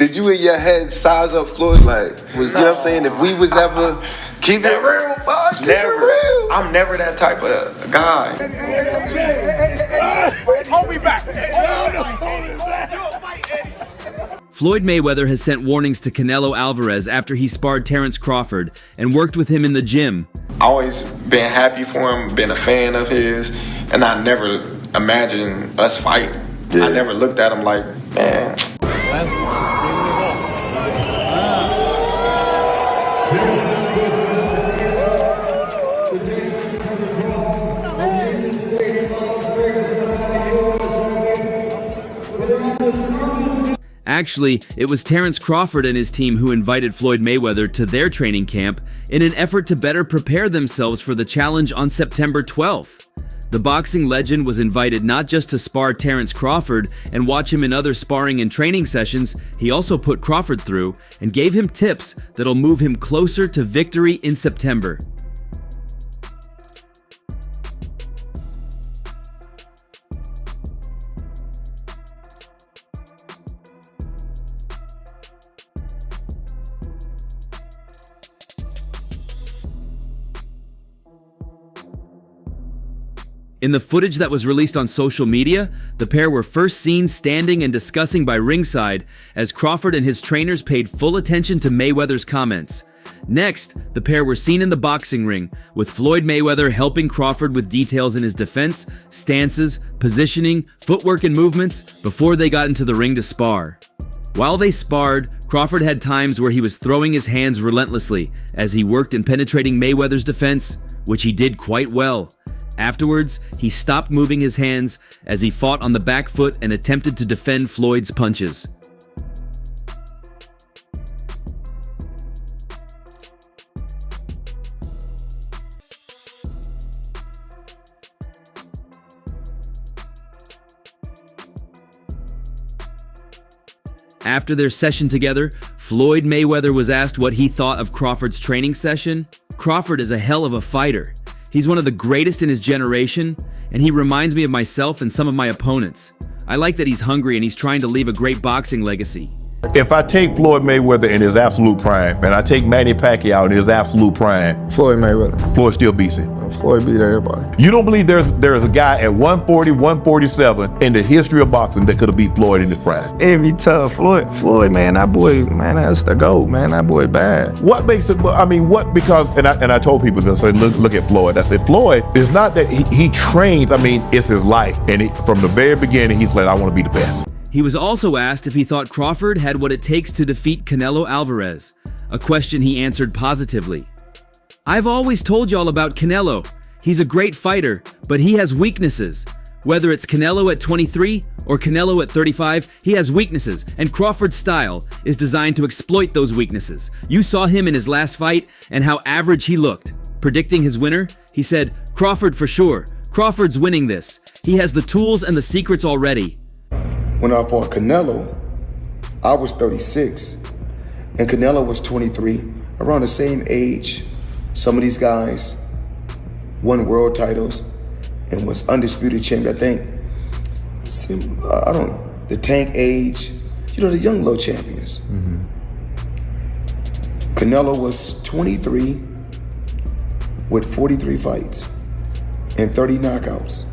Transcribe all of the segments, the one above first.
Did you in your head size up Floyd? Like, you know what I'm saying? If we was ever keep it real, boy, keep it real. I'm never that type of guy. Hold me back. Floyd Mayweather has sent warnings to Canelo Alvarez after he sparred Terence Crawford and worked with him in the gym. I always been happy for him, been a fan of his, and I never imagined us fight. Yeah. I never looked at him like, man. Actually, it was Terence Crawford and his team who invited Floyd Mayweather to their training camp in an effort to better prepare themselves for the challenge on September 12th. The boxing legend was invited not just to spar Terence Crawford and watch him in other sparring and training sessions, he also put Crawford through and gave him tips that'll move him closer to victory in September. In the footage that was released on social media, the pair were first seen standing and discussing by ringside as Crawford and his trainers paid full attention to Mayweather's comments. Next, the pair were seen in the boxing ring, with Floyd Mayweather helping Crawford with details in his defense, stances, positioning, footwork and movements before they got into the ring to spar. While they sparred, Crawford had times where he was throwing his hands relentlessly as he worked in penetrating Mayweather's defense, which he did quite well. Afterwards, he stopped moving his hands as he fought on the back foot and attempted to defend Floyd's punches. After their session together, Floyd Mayweather was asked what he thought of Crawford's training session. Crawford is a hell of a fighter. He's one of the greatest in his generation, and he reminds me of myself and some of my opponents. I like that he's hungry and he's trying to leave a great boxing legacy. If I take Floyd Mayweather in his absolute prime, and I take Manny Pacquiao in his absolute prime, Floyd Mayweather. Floyd still beats him. Floyd beat everybody. You don't believe there's a guy at 140, 147 in the history of boxing that could have beat Floyd in his prime? It'd be tough. Floyd, man, that boy, man, that's the GOAT, man. That boy bad. What makes it, I mean, what, because, and I told people, I said, look at Floyd. I said, Floyd, it's not that he trains, I mean, it's his life. And from the very beginning, he's like, I want to be the best. He was also asked if he thought Crawford had what it takes to defeat Canelo Alvarez, a question he answered positively. I've always told y'all about Canelo. He's a great fighter, but he has weaknesses. Whether it's Canelo at 23 or Canelo at 35, he has weaknesses, and Crawford's style is designed to exploit those weaknesses. You saw him in his last fight and how average he looked. Predicting his winner, he said, Crawford for sure. Crawford's winning this. He has the tools and the secrets already. When I fought Canelo, I was 36, and Canelo was 23, around the same age. Some of these guys won world titles and was undisputed champion. I think, the Tank age, the young low champions. Mm-hmm. Canelo was 23 with 43 fights and 30 knockouts.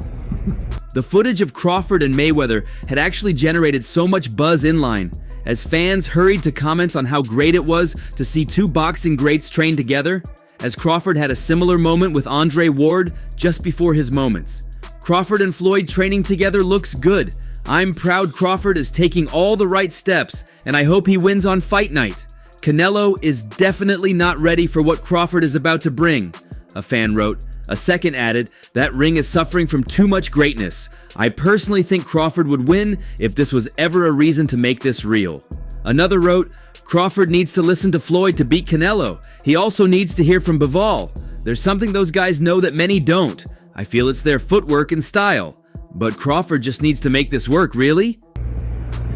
The footage of Crawford and Mayweather had actually generated so much buzz inline, as fans hurried to comments on how great it was to see two boxing greats train together, as Crawford had a similar moment with Andre Ward just before his moments. Crawford and Floyd training together looks good. I'm proud Crawford is taking all the right steps, and I hope he wins on fight night. Canelo is definitely not ready for what Crawford is about to bring, a fan wrote. A second added, that ring is suffering from too much greatness. I personally think Crawford would win if this was ever a reason to make this real. Another wrote, Crawford needs to listen to Floyd to beat Canelo. He also needs to hear from Bivol. There's something those guys know that many don't. I feel it's their footwork and style. But Crawford just needs to make this work, really?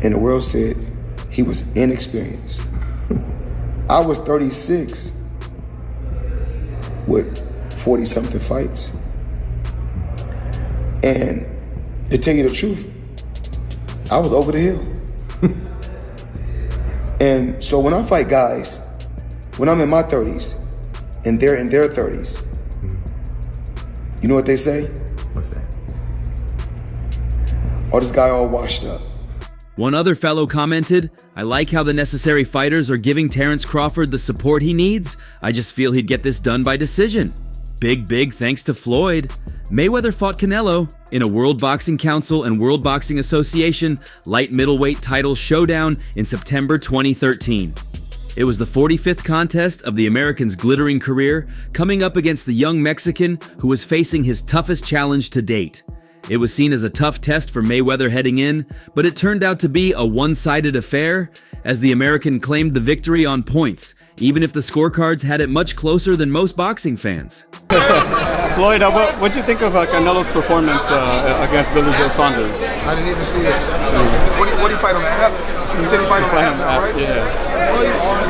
And the world said he was inexperienced. I was 36 with 40-something fights. And to tell you the truth, I was over the hill. And so when I fight guys, when I'm in my 30s and they're in their 30s, you know what they say? What's that? Oh, this guy all washed up. One other fellow commented, "I like how the necessary fighters are giving Terence Crawford the support he needs. I just feel he'd get this done by decision." Big thanks to Floyd. Mayweather fought Canelo in a World Boxing Council and World Boxing Association light middleweight title showdown in September 2013. It was the 45th contest of the American's glittering career, coming up against the young Mexican who was facing his toughest challenge to date. It was seen as a tough test for Mayweather heading in, but it turned out to be a one-sided affair, as the American claimed the victory on points, even if the scorecards had it much closer than most boxing fans. Floyd, what'd you think of Canelo's performance against Billy Joe Saunders? I didn't even see it. What do you fight on the app? He said he fight on the app now, right? Yeah.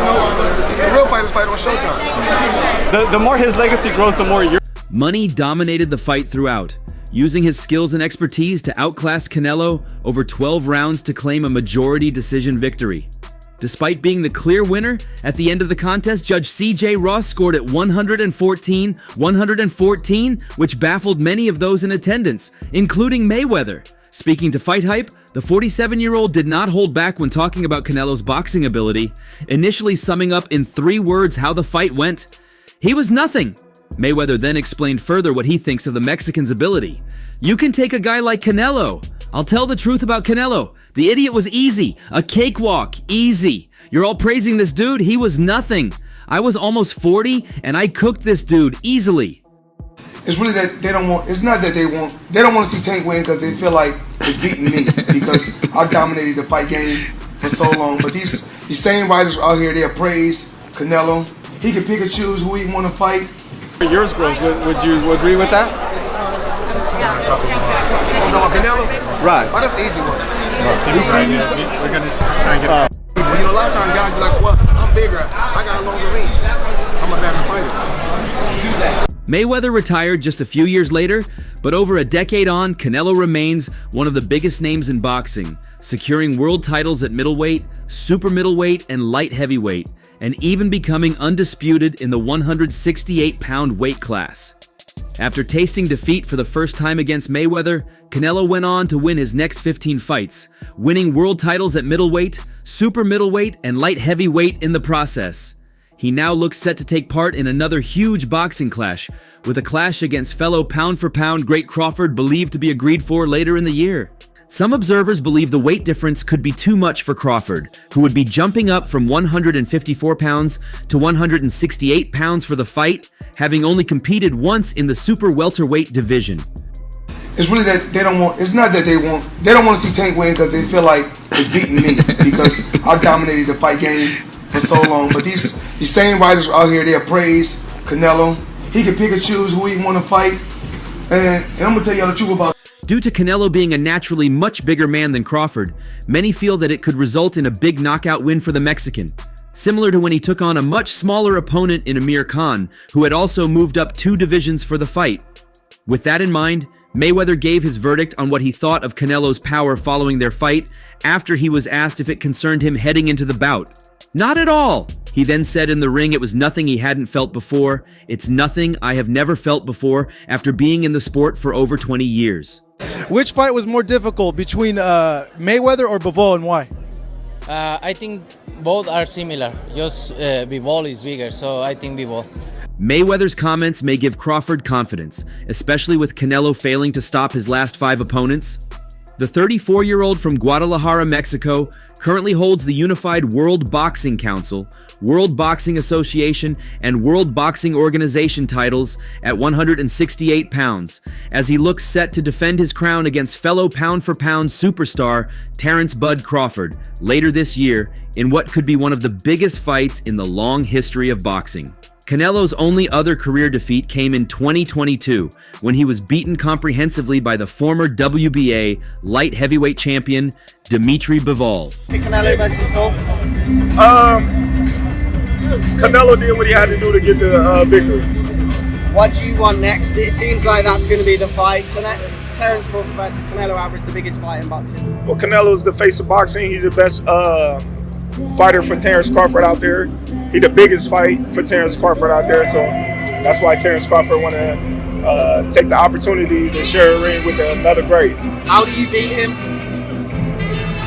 Well, the real fighters fight on Showtime. The more his legacy grows, the more you're... Money dominated the fight throughout, using his skills and expertise to outclass Canelo over 12 rounds to claim a majority decision victory. Despite being the clear winner, at the end of the contest, Judge C.J. Ross scored at 114, which baffled many of those in attendance, including Mayweather. Speaking to Fight Hype, the 47-year-old did not hold back when talking about Canelo's boxing ability, initially summing up in 3 words how the fight went. "He was nothing." Mayweather then explained further what he thinks of the Mexican's ability. "You can take a guy like Canelo. I'll tell the truth about Canelo. The idiot was easy, a cakewalk, easy. You're all praising this dude, he was nothing. I was almost 40 and I cooked this dude easily." It's really that they don't want. It's not that they don't want to see Tank win because they feel like it's beating me because I dominated the fight game for so long. But these same writers out here, they praise Canelo. He can pick and choose who he want to fight. Yours grows. Would you agree with that? Oh, no, Canelo? Right. Oh, that's the easy one. We're gonna try and get. You know, a lot of times guys be like, well, I'm bigger. I got a longer reach. I'm a better fighter. Do that. Mayweather retired just a few years later, but over a decade on, Canelo remains one of the biggest names in boxing, securing world titles at middleweight, super middleweight, and light heavyweight, and even becoming undisputed in the 168-pound weight class. After tasting defeat for the first time against Mayweather, Canelo went on to win his next 15 fights, winning world titles at middleweight, super middleweight, and light heavyweight in the process. He now looks set to take part in another huge boxing clash, with a clash against fellow pound-for-pound great Crawford believed to be agreed for later in the year. Some observers believe the weight difference could be too much for Crawford, who would be jumping up from 154 pounds to 168 pounds for the fight, having only competed once in the super welterweight division. It's really that they don't want. It's not that they don't want to see Tank win because they feel like it's beating me because I dominated the fight game for so long. But these same writers out here, they praise Canelo. He can pick and choose who he want to fight. And I'm going to tell y'all the truth about. Due to Canelo being a naturally much bigger man than Crawford, many feel that it could result in a big knockout win for the Mexican, similar to when he took on a much smaller opponent in Amir Khan, who had also moved up 2 divisions for the fight. With that in mind, Mayweather gave his verdict on what he thought of Canelo's power following their fight after he was asked if it concerned him heading into the bout. "Not at all," he then said in the ring. It was nothing he hadn't felt before. "It's nothing I have never felt before after being in the sport for over 20 years. Which fight was more difficult between Mayweather or Bivol, and why? I think both are similar. Just Bivol is bigger, so I think Bivol. Mayweather's comments may give Crawford confidence, especially with Canelo failing to stop his last 5 opponents. The 34-year-old from Guadalajara, Mexico, currently holds the unified World Boxing Council, World Boxing Association, and World Boxing Organization titles at 168 pounds, as he looks set to defend his crown against fellow pound-for-pound superstar Terence "Bud" Crawford later this year in what could be one of the biggest fights in the long history of boxing. Canelo's only other career defeat came in 2022, when he was beaten comprehensively by the former WBA light heavyweight champion, Dimitri Bivol. Canelo versus Cole? Canelo did what he had to do to get the victory. What do you want next? It seems like that's going to be the fight. Terence Crawford versus Canelo Alvarez, the biggest fight in boxing. Well, Canelo's the face of boxing. He's the best fighter for Terence Crawford out there. He the biggest fight for Terence Crawford out there, so that's why Terence Crawford want to take the opportunity to share a ring with another great. How do you beat him?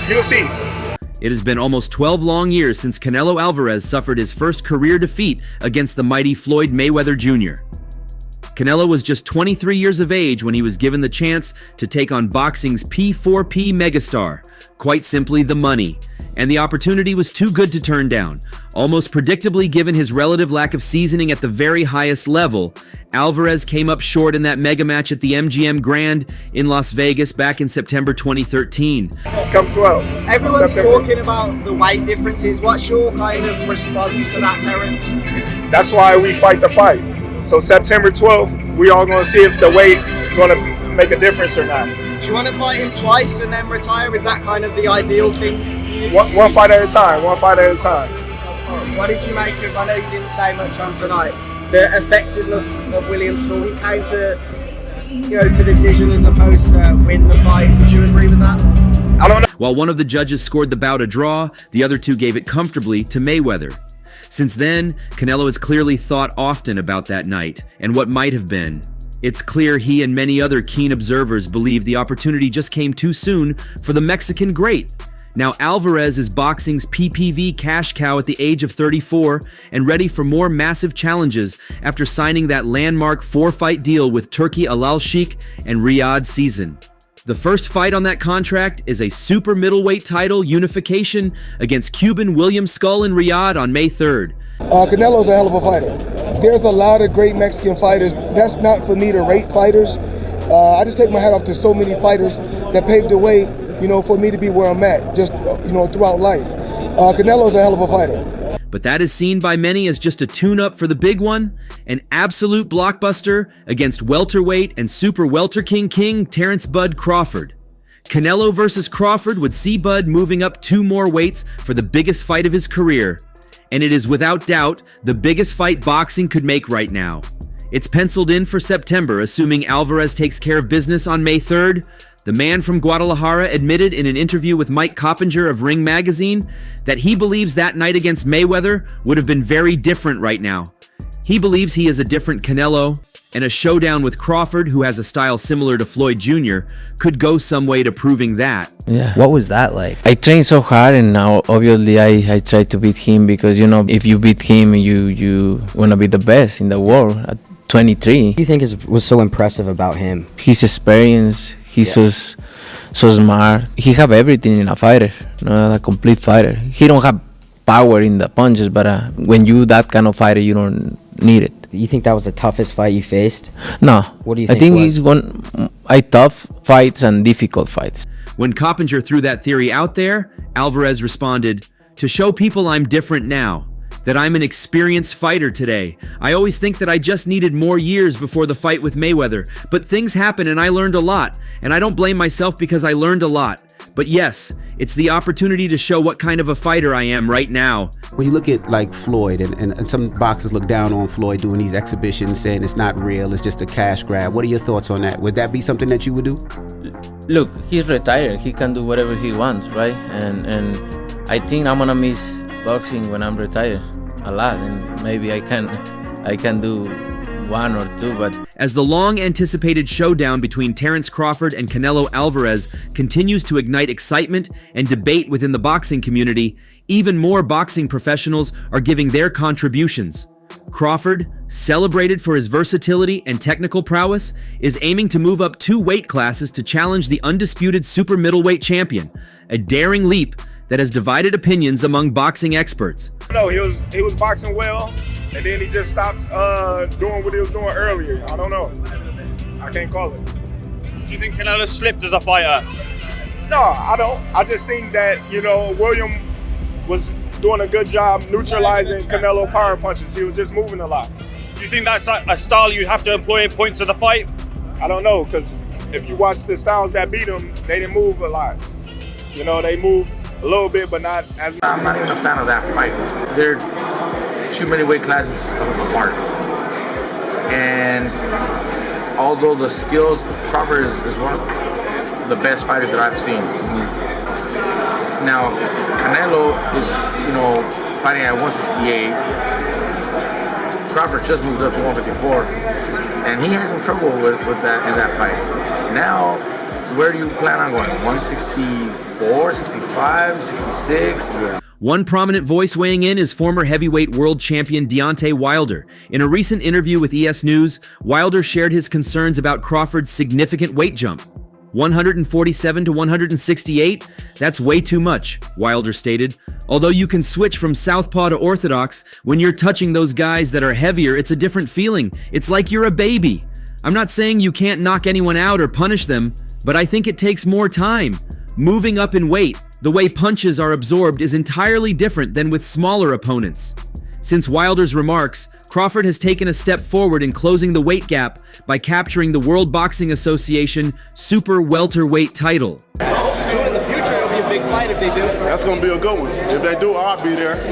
You'll see. It has been almost 12 long years since Canelo Alvarez suffered his first career defeat against the mighty Floyd Mayweather Jr. Canelo was just 23 years of age when he was given the chance to take on boxing's P4P megastar, quite simply the money, and the opportunity was too good to turn down. Almost predictably, given his relative lack of seasoning at the very highest level, Alvarez came up short in that mega match at the MGM Grand in Las Vegas back in September 2013. Come 12. Everyone's talking about the weight differences. What's your kind of response to that, Terence? That's why we fight the fight. So September 12th, we all gonna see if the weight gonna make a difference or not. Do you want to fight him twice and then retire? Is that kind of the ideal thing? One fight at a time. One fight at a time. What did you make of, I know you didn't say much on tonight, the effectiveness of William Small? He came to decision as opposed to win the fight. Would you agree with that? I don't know. While one of the judges scored the bout a draw, the other two gave it comfortably to Mayweather. Since then, Canelo has clearly thought often about that night and what might have been. It's clear he and many other keen observers believe the opportunity just came too soon for the Mexican great. Now Alvarez is boxing's PPV cash cow at the age of 34 and ready for more massive challenges after signing that landmark 4-fight deal with Turki Al Sheikh and Riyadh Season. The first fight on that contract is a super middleweight title unification against Cuban William Skull in Riyadh on May 3rd. Canelo's a hell of a fighter. There's a lot of great Mexican fighters. That's not for me to rate fighters. I just take my hat off to so many fighters that paved the way, for me to be where I'm at, just, throughout life. Canelo's a hell of a fighter. But that is seen by many as just a tune-up for the big one, an absolute blockbuster against welterweight and super welter king Terence Bud Crawford. Canelo versus Crawford would see Bud moving up 2 more weights for the biggest fight of his career, and it is without doubt the biggest fight boxing could make right now. It's penciled in for September, assuming Alvarez takes care of business on May 3rd. The man from Guadalajara admitted in an interview with Mike Coppinger of Ring Magazine that he believes that night against Mayweather would have been very different right now. He believes he is a different Canelo, and a showdown with Crawford, who has a style similar to Floyd Jr., could go some way to proving that. Yeah. What was that like? I trained so hard, and now obviously I try to beat him because, if you beat him, you want to be the best in the world at 23. What do you think was so impressive about him? His experience. He's so smart. He have everything in a fighter, a complete fighter. He don't have power in the punches, but when you that kind of fighter, you don't need it. You think that was the toughest fight you faced? No. What do you think? I think it's tough fights and difficult fights. When Coppinger threw that theory out there, Alvarez responded, "To show people I'm different now, that I'm an experienced fighter today. I always think that I just needed more years before the fight with Mayweather, but things happen and I learned a lot, and I don't blame myself because I learned a lot. But yes, it's the opportunity to show what kind of a fighter I am right now." When you look at like Floyd, and some boxers look down on Floyd doing these exhibitions, saying it's not real, it's just a cash grab. What are your thoughts on that? Would that be something that you would do? Look, he's retired. He can do whatever he wants, right? And I think I'm gonna miss boxing when I'm retired a lot, and maybe I can do 1 or 2, but as the long-anticipated showdown between Terence Crawford and Canelo Alvarez continues to ignite excitement and debate within the boxing community, even more boxing professionals are giving their contributions. Crawford, celebrated for his versatility and technical prowess, is aiming to move up 2 weight classes to challenge the undisputed super middleweight champion, a daring leap that has divided opinions among boxing experts. No, he was boxing well, and then he just stopped doing what he was doing earlier. I don't know. I can't call it. Do you think Canelo slipped as a fighter? No, I don't. I just think that, William was doing a good job neutralizing Canelo power punches. He was just moving a lot. Do you think that's a style you have to employ in points of the fight? I don't know, because if you watch the styles that beat him, they didn't move a lot. They moved a little bit, but not as much. I'm not even a fan of that fight. They're too many weight classes apart. And although the skills, Crawford is one of the best fighters that I've seen. Now, Canelo is, fighting at 168. Crawford just moved up to 154, and he had some trouble with that in that fight. Now, where do you plan on going? 164, 65, 66? One prominent voice weighing in is former heavyweight world champion Deontay Wilder. In a recent interview with ES News, Wilder shared his concerns about Crawford's significant weight jump. 147 to 168? That's way too much, Wilder stated. Although you can switch from southpaw to orthodox, when you're touching those guys that are heavier, it's a different feeling. It's like you're a baby. I'm not saying you can't knock anyone out or punish them, but I think it takes more time. Moving up in weight, the way punches are absorbed is entirely different than with smaller opponents. Since Wilder's remarks, Crawford has taken a step forward in closing the weight gap by capturing the World Boxing Association Super Welterweight title. So in the future, it'll be a big fight if they do. That's going to be a good one. If they do, I'll be there. You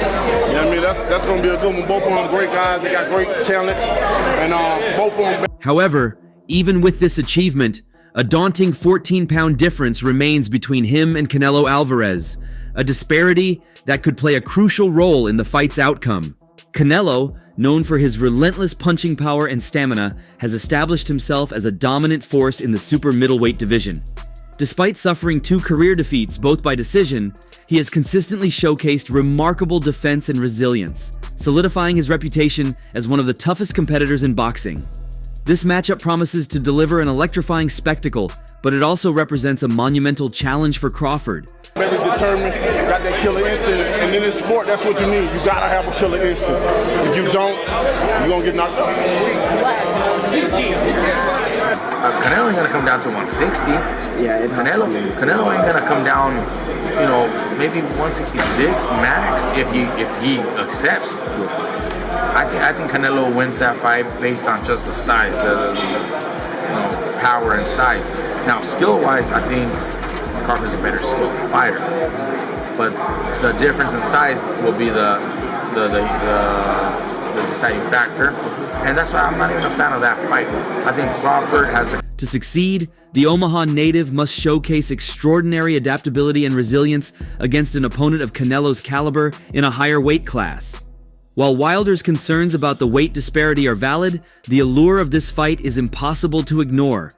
know what I mean? That's going to be a good one. Both of them great guys. They got great talent. And both of them... However, even with this achievement, a daunting 14-pound difference remains between him and Canelo Alvarez, a disparity that could play a crucial role in the fight's outcome. Canelo, known for his relentless punching power and stamina, has established himself as a dominant force in the super middleweight division. Despite suffering 2 career defeats, both by decision, he has consistently showcased remarkable defense and resilience, solidifying his reputation as one of the toughest competitors in boxing. This matchup promises to deliver an electrifying spectacle, but it also represents a monumental challenge for Crawford. Better determined, got that killer instinct, and in this sport, that's what you need. You gotta have a killer instinct. If you don't, you're gonna get knocked out. Canelo ain't gonna come down to 160. Yeah, Canelo ain't gonna come down, maybe 166 max if he accepts. I think Canelo wins that fight based on just the size, power and size. Now, skill-wise, I think Crawford's a better skilled fighter, but the difference in size will be the deciding factor, and that's why I'm not even a fan of that fight. I think Crawford has To succeed, the Omaha native must showcase extraordinary adaptability and resilience against an opponent of Canelo's caliber in a higher weight class. While Wilder's concerns about the weight disparity are valid, the allure of this fight is impossible to ignore.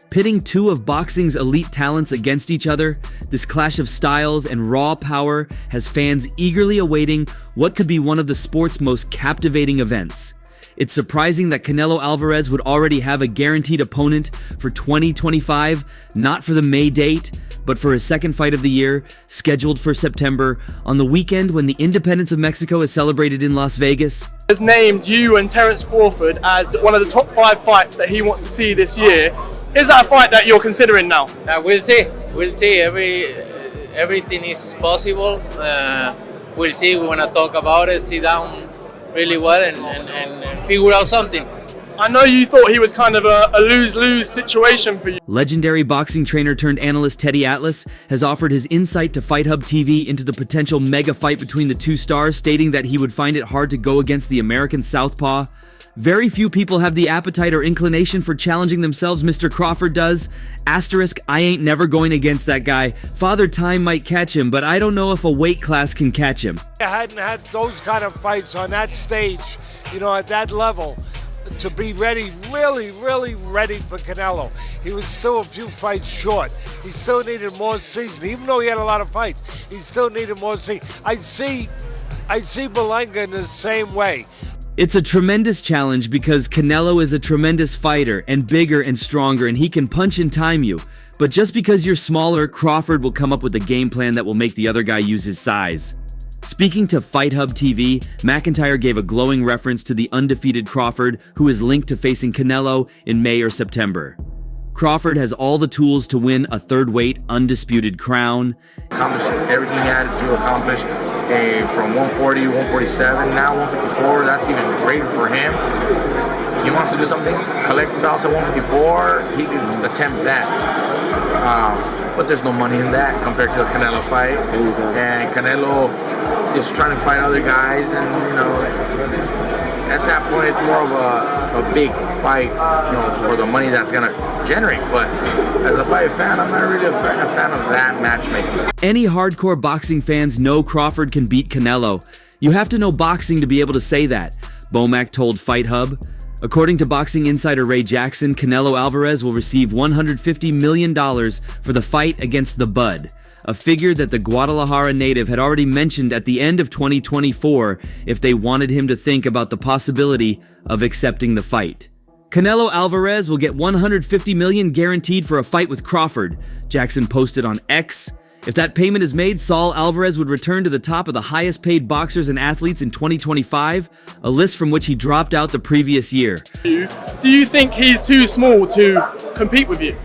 Pitting 2 of boxing's elite talents against each other, this clash of styles and raw power has fans eagerly awaiting what could be one of the sport's most captivating events. It's surprising that Canelo Alvarez would already have a guaranteed opponent for 2025, not for the May date, but for his second fight of the year, scheduled for September, on the weekend when the independence of Mexico is celebrated in Las Vegas. Has named you and Terence Crawford as one of the top 5 fights that he wants to see this year. Is that a fight that you're considering now? We'll see. We'll see. Everything is possible. We'll see. We want to talk about it, sit down really well and figure out something. I know you thought he was kind of a lose-lose situation for you. Legendary boxing trainer turned analyst Teddy Atlas has offered his insight to Fight Hub TV into the potential mega fight between the 2 stars, stating that he would find it hard to go against the American southpaw. Very few people have the appetite or inclination for challenging themselves. Mr. Crawford does. Asterisk, I ain't never going against that guy. Father Time might catch him, but I don't know if a weight class can catch him. I hadn't had those kind of fights on that stage, at that level, to be ready, really, really ready for Canelo. He was still a few fights short. He still needed more season. Even though he had a lot of fights, he still needed more season. I see Berlanga in the same way. It's a tremendous challenge because Canelo is a tremendous fighter and bigger and stronger, and he can punch and time you. But just because you're smaller, Crawford will come up with a game plan that will make the other guy use his size. Speaking to Fight Hub TV, McIntyre gave a glowing reference to the undefeated Crawford, who is linked to facing Canelo in May or September. Crawford has all the tools to win a third-weight undisputed crown. Accomplished everything he had to accomplish from 140, 147, now 154. That's even greater for him. He wants to do something, collect belts at 154, he can attempt that. But there's no money in that compared to the Canelo fight. And Canelo is trying to fight other guys, and at that point it's more of a big fight, for the money that's gonna generate. But as a fight fan, I'm not really a fan of that matchmaking. Any hardcore boxing fans know Crawford can beat Canelo. You have to know boxing to be able to say that, Bomac told Fight Hub. According to boxing insider Ray Jackson, Canelo Alvarez will receive $150 million for the fight against the Bud, a figure that the Guadalajara native had already mentioned at the end of 2024 if they wanted him to think about the possibility of accepting the fight. Canelo Alvarez will get $150 million guaranteed for a fight with Crawford, Jackson posted on X. If that payment is made, Saul Alvarez would return to the top of the highest paid boxers and athletes in 2025, a list from which he dropped out the previous year. Do you think he's too small to compete with you?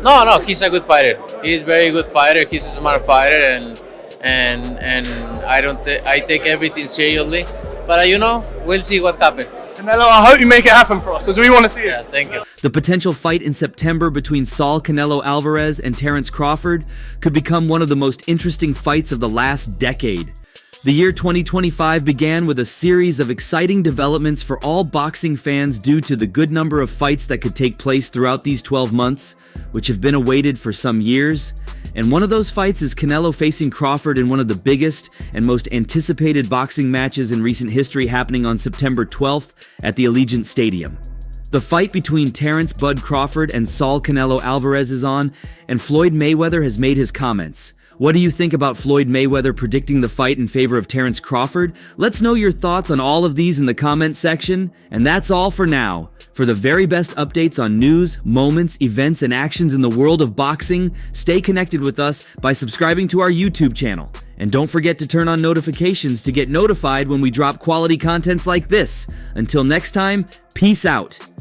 No, he's a good fighter. He's a very good fighter. He's a smart fighter, and I take everything seriously. But we'll see what happens. Canelo, I hope you make it happen for us, because we want to see it. Yeah, thank you. The potential fight in September between Saul Canelo Alvarez and Terence Crawford could become one of the most interesting fights of the last decade. The year 2025 began with a series of exciting developments for all boxing fans due to the good number of fights that could take place throughout these 12 months, which have been awaited for some years. And one of those fights is Canelo facing Crawford in one of the biggest and most anticipated boxing matches in recent history, happening on September 12th at the Allegiant Stadium. The fight between Terence "Bud" Crawford and Saul Canelo Alvarez is on, and Floyd Mayweather has made his comments. What do you think about Floyd Mayweather predicting the fight in favor of Terence Crawford? Let's know your thoughts on all of these in the comment section. And that's all for now. For the very best updates on news, moments, events, and actions in the world of boxing, stay connected with us by subscribing to our YouTube channel. And don't forget to turn on notifications to get notified when we drop quality contents like this. Until next time, peace out.